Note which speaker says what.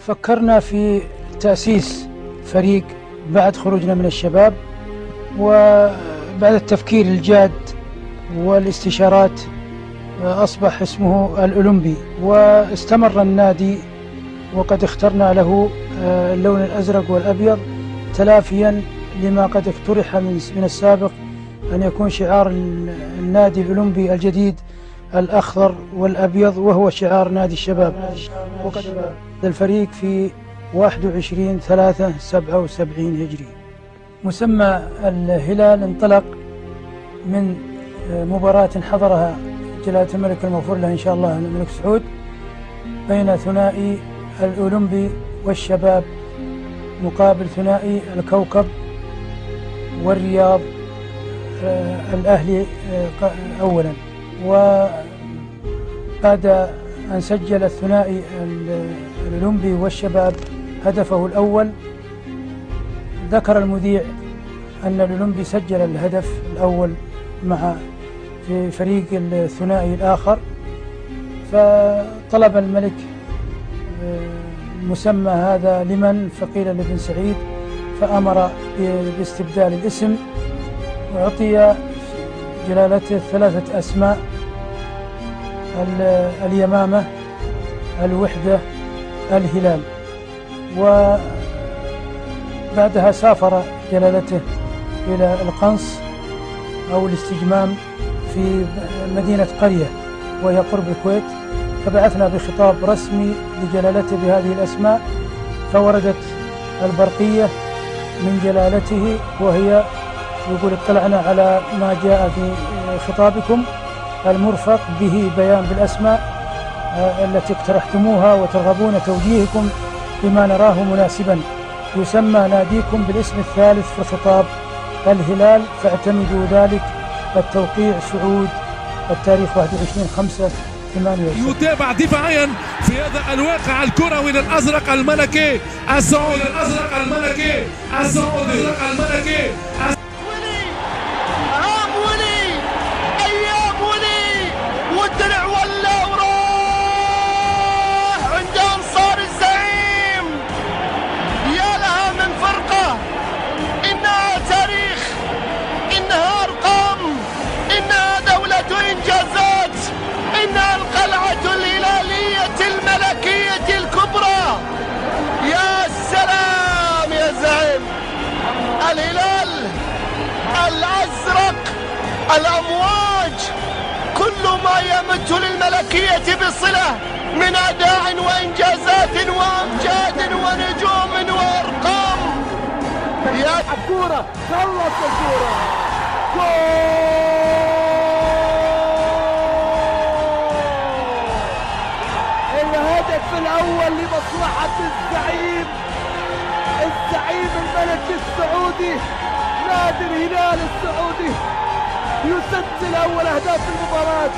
Speaker 1: فكرنا في تأسيس فريق بعد خروجنا من الشباب، وبعد التفكير الجاد والاستشارات أصبح اسمه الأولمبي. واستمر النادي وقد اخترنا له اللون الأزرق والأبيض تلافيا لما قد اقترح من السابق أن يكون شعار النادي الأولمبي الجديد الأخضر والأبيض، وهو شعار نادي الشباب. وقد الفريق في 21/3/77 هجري. مسمى الهلال انطلق من مباراة حضرها جلالة الملك المغفور له إن شاء الله الملك سعود بين ثنائي الأولمبي والشباب مقابل ثنائي الكوكب والرياض الأهلي أولا. وبعد أن سجل الثنائي الأولمبي والشباب هدفه الأول، ذكر المذيع أن الأولمبي سجل الهدف الأول مع في فريق الثنائي الآخر، فطلب الملك المسمى هذا لمن؟ فقيل لابن سعيد، فأمر باستبدال الاسم، وأعطي جلالته 3 أسماء: اليمامة، الوحدة، الهلال. وبعدها سافر جلالته إلى القنص أو الاستجمام في مدينة قرية وهي قرب الكويت، فبعثنا بخطاب رسمي لجلالته بهذه الأسماء، فوردت البرقية من جلالته وهي يقول: اطلعنا على ما جاء في خطابكم المرفق به بيان بالأسماء التي اقترحتموها وترغبون توجيهكم بما نراه مناسبا. يسمى ناديكم بالاسم الثالث في الخطاب الهلال، فاعتمدوا ذلك. التوقيع سعود، التاريخ 21/5/78.
Speaker 2: يتابع دفاعيا في هذا الواقع الكروي للأزرق الملكي السعودي. الأزرق الملكي السعودي. الأزرق الملكي
Speaker 3: والدرع ولا وراح عند أنصار الزعيم. يا لها من فرقة، إنها تاريخ، إنها أرقام، إنها دولة إنجازات، إنها القلعة الهلالية الملكية الكبرى. يا سلام يا زعيم، الهلال الأزرق، الأمواج، كل ما يمت للملكية بصلة من أداء وإنجازات وأمجاد ونجوم وأرقام. يا
Speaker 4: الكورة خلص الكورة، الهدف الأول لمصلحة الزعيم الملكي السعودي، نادي الهلال السعودي، يسجل أول أهداف المباراة.